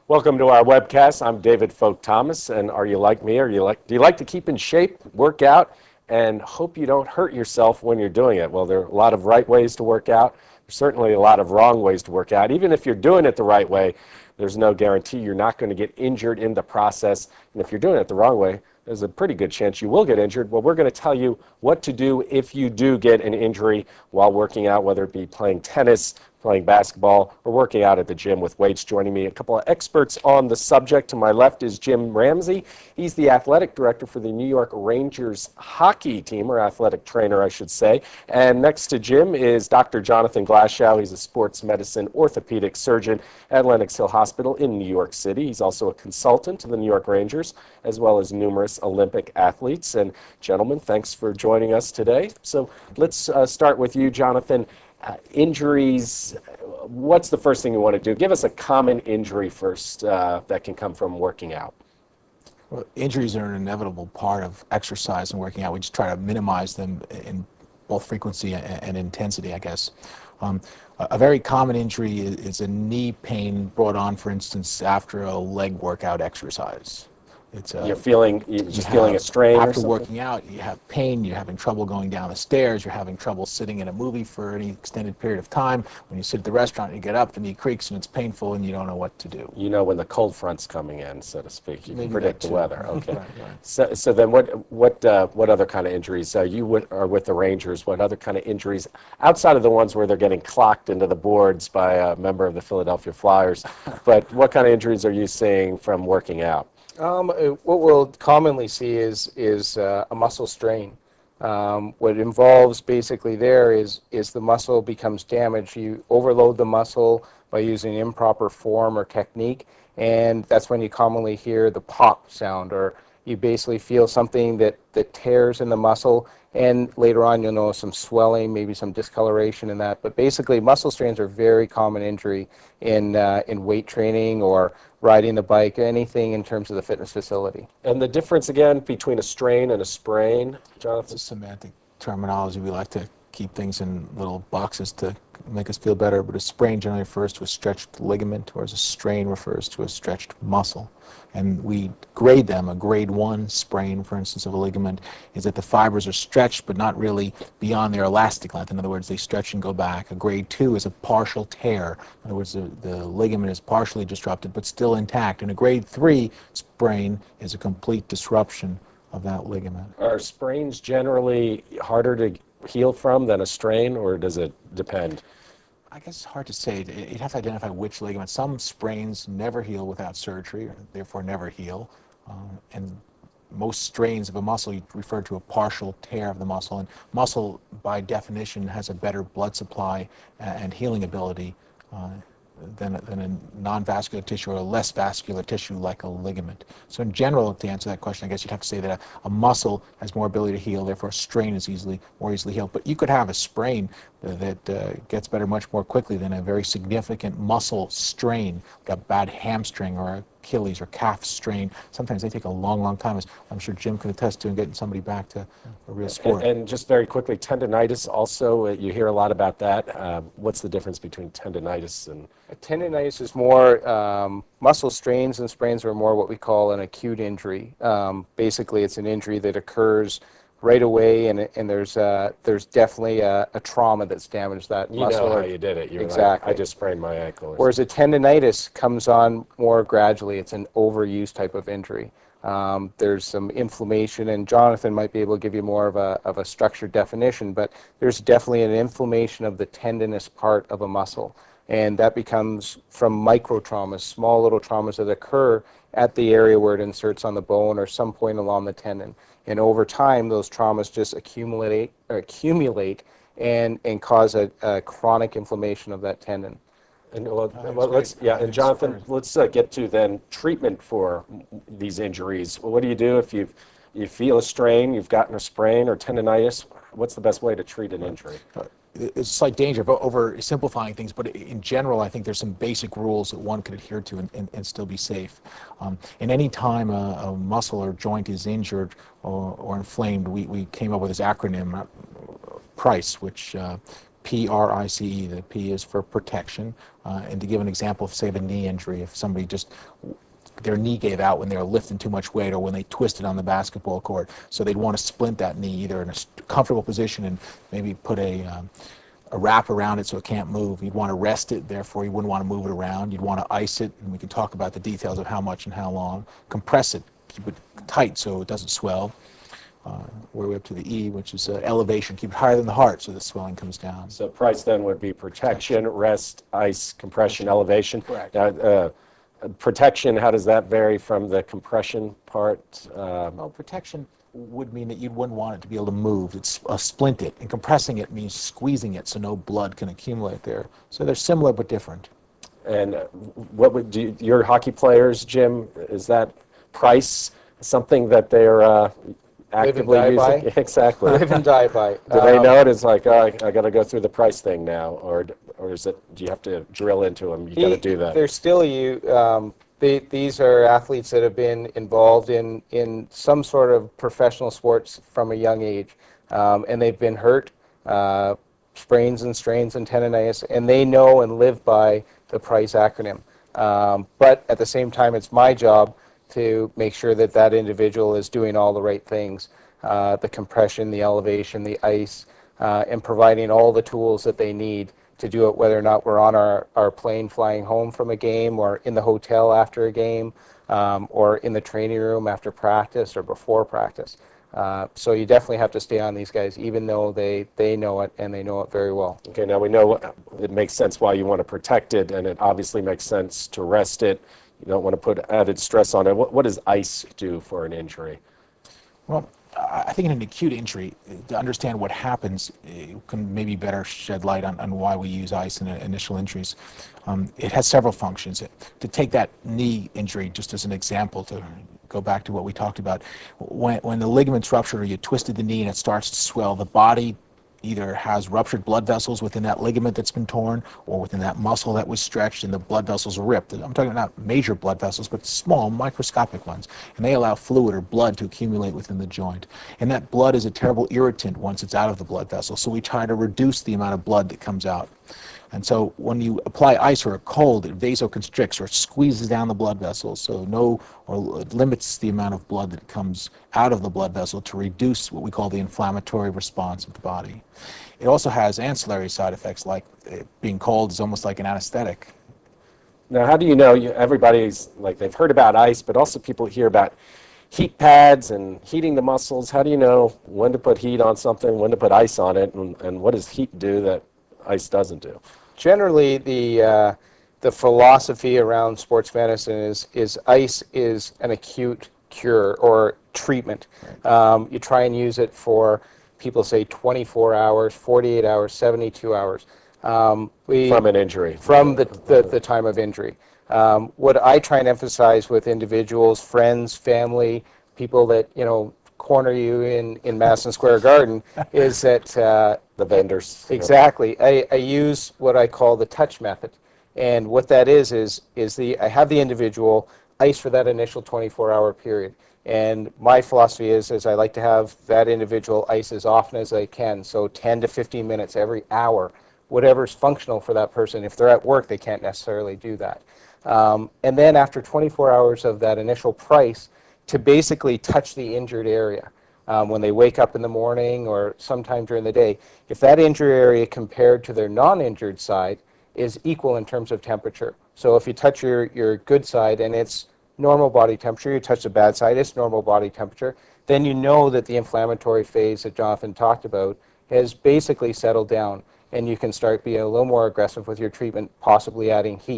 Welcome to our webcast. I'm David Folk Thomas, and are you like me? Do you like to keep in shape, work out, and hope you don't hurt yourself when you're doing it? Well, there are a lot of right ways to work out. There's certainly a lot of wrong ways to work out. Even if you're doing it the right way, there's no guarantee you're not going to get injured in the process. And if you're doing it the wrong way, there's a pretty good chance you will get injured. Well, we're going to tell you what to do if you do get an injury while working out, whether it be playing tennis, playing basketball, or working out at the gym with weights. Joining me, a couple of experts on the subject. To my left is Jim Ramsay. He's the athletic director for the New York Rangers hockey team, or athletic trainer, I should say. And next to Jim is Dr. Jonathan Glashow. He's a sports medicine orthopedic surgeon at Lenox Hill Hospital in New York City. He's also a consultant to the New York Rangers, as well as numerous Olympic athletes. And gentlemen, thanks for joining us today. So let's start with you, Jonathan. Injuries, what's the first thing you want to do? Give us a common injury first that can come from working out. Well, injuries are an inevitable part of exercise and working out. We just try to minimize them in both frequency and intensity, I guess. A very common injury is a knee pain brought on, for instance, after a leg workout exercise. You're just feeling a strain after working out. You have pain. You're having trouble going down the stairs. You're having trouble sitting in a movie for any extended period of time. When you sit at the restaurant, you get up, the knee creaks, and it's painful, and you don't know what to do. You know when the cold front's coming in, so to speak. You can predict the weather. Okay. Right. So then, what other kind of injuries? You are with the Rangers. What other kind of injuries outside of the ones where they're getting clocked into the boards by a member of the Philadelphia Flyers? But what kind of injuries are you seeing from working out? What we'll commonly see is a muscle strain. What it involves basically there is the muscle becomes damaged. You overload the muscle by using improper form or technique, and that's when you commonly hear the pop sound, or you basically feel something that tears in the muscle, and later on you'll know some swelling, maybe some discoloration in that. But basically muscle strains are a very common injury in weight training or riding the bike, anything in terms of the fitness facility. And the difference again between a strain and a sprain, Jonathan? It's a semantic terminology. We like to keep things in little boxes to make us feel better, but a sprain generally refers to a stretched ligament, whereas a strain refers to a stretched muscle. And we grade them. A grade 1 sprain, for instance, of a ligament is that the fibers are stretched but not really beyond their elastic length. In other words, they stretch and go back. A grade 2 is a partial tear. In other words, the ligament is partially disrupted but still intact. And a grade 3 sprain is a complete disruption of that ligament. Are sprains generally harder to heal from than a strain, or does it depend? I guess it's hard to say. You'd have to identify which ligament. Some sprains never heal without surgery, or therefore never heal. And most strains of a muscle, you refer to a partial tear of the muscle. And muscle, by definition, has a better blood supply and healing ability than a non-vascular tissue or a less vascular tissue like a ligament. So in general, to answer that question, I guess you'd have to say that a muscle has more ability to heal, therefore a strain is more easily healed. But you could have a sprain that gets better much more quickly than a very significant muscle strain, like a bad hamstring or Achilles or calf strain. Sometimes they take a long, long time, as I'm sure Jim can attest to, in getting somebody back to a real sport. And just very quickly, tendinitis also, you hear a lot about that. What's the difference between tendinitis and... Tendinitis is more, muscle strains and sprains are more what we call an acute injury. Basically, it's an injury that occurs right away, and there's definitely a trauma that's damaged that muscle. You know how you did it. You're exactly. Like, I just sprained my ankle. Whereas a tendinitis comes on more gradually. It's an overuse type of injury. There's some inflammation, and Jonathan might be able to give you more of a structured definition, but there's definitely an inflammation of the tendinous part of a muscle. And that becomes from micro traumas, small little traumas that occur at the area where it inserts on the bone or some point along the tendon. And over time, those traumas just accumulate and cause a chronic inflammation of that tendon. And and Jonathan, let's get to then treatment for these injuries. Well, what do you do if you feel a strain, you've gotten a sprain or tendinitis? What's the best way to treat an injury? It's a slight danger of oversimplifying things, but in general, I think there's some basic rules that one can adhere to and still be safe. And any time a muscle or joint is injured or inflamed, we came up with this acronym, PRICE, which PRICE. The P is for protection. And to give an example of, say, of a knee injury, if somebody just their knee gave out when they were lifting too much weight or when they twisted on the basketball court, so they'd want to splint that knee either in a comfortable position and maybe put a wrap around it so it can't move. You'd want to rest it, therefore you wouldn't want to move it around. You'd want to ice it, and we can talk about the details of how much and how long. Compress it, keep it tight so it doesn't swell. We're up to the E, which is elevation. Keep it higher than the heart so the swelling comes down. So price then would be protection, rest, ice, compression, elevation. Correct. Now, protection, how does that vary from the compression part? Well, protection would mean that you wouldn't want it to be able to move. It's splint it, and compressing it means squeezing it so no blood can accumulate there. So they're similar but different. And what would your hockey players, Jim, is that price something that they're actively Live and die using? by? Exactly. Live and die by. Do they know it? It's like, oh, I got to go through the price thing now, or is it? Do you have to drill into them? You got to do that. They're still these are athletes that have been involved in some sort of professional sports from a young age, and they've been hurt, sprains and strains and tendonitis, and they know and live by the PRICE acronym. But at the same time, it's my job to make sure that that individual is doing all the right things, the compression, the elevation, the ice, and providing all the tools that they need to do it, whether or not we're on our plane flying home from a game, or in the hotel after a game, or in the training room after practice or before practice. So you definitely have to stay on these guys, even though they know it, and they know it very well. Okay, now we know it makes sense why you want to protect it, and it obviously makes sense to rest it. You don't want to put added stress on it. What does ice do for an injury? Well, I think in an acute injury, to understand what happens, it can maybe better shed light on why we use ice in initial injuries. It has several functions. To take that knee injury just as an example, to go back to what we talked about, when the ligament's ruptured or you twisted the knee and it starts to swell, the body either has ruptured blood vessels within that ligament that's been torn, or within that muscle that was stretched and the blood vessels are ripped. I'm talking about not major blood vessels, but small, microscopic ones. And they allow fluid or blood to accumulate within the joint. And that blood is a terrible irritant once it's out of the blood vessel. So we try to reduce the amount of blood that comes out. And so when you apply ice or a cold, it vasoconstricts or squeezes down the blood vessels, so it limits the amount of blood that comes out of the blood vessel to reduce what we call the inflammatory response of the body. It also has ancillary side effects, like being cold is almost like an anesthetic. Now, how do you know? Everybody's like, they've heard about ice, but also people hear about heat pads and heating the muscles. How do you know when to put heat on something, when to put ice on it, and what does heat do that ice doesn't do? Generally, the philosophy around sports medicine is ice is an acute cure or treatment. You try and use it for, people say 24 hours, 48 hours, 72 hours. From an injury. From the time of injury. What I try and emphasize with individuals, friends, family, people that, corner you in Madison Square Garden is that the vendors. Exactly. I use what I call the touch method, and what that is I have the individual ice for that initial 24-hour period, and my philosophy is I like to have that individual ice as often as I can, so 10 to 15 minutes every hour, whatever's functional for that person. If they're at work, they can't necessarily do that. And then after 24 hours of that initial price, to basically touch the injured area when they wake up in the morning or sometime during the day. If that injured area compared to their non-injured side is equal in terms of temperature. So if you touch your good side and it's normal body temperature, you touch the bad side, it's normal body temperature, then you know that the inflammatory phase that Jonathan talked about has basically settled down, and you can start being a little more aggressive with your treatment, possibly adding heat.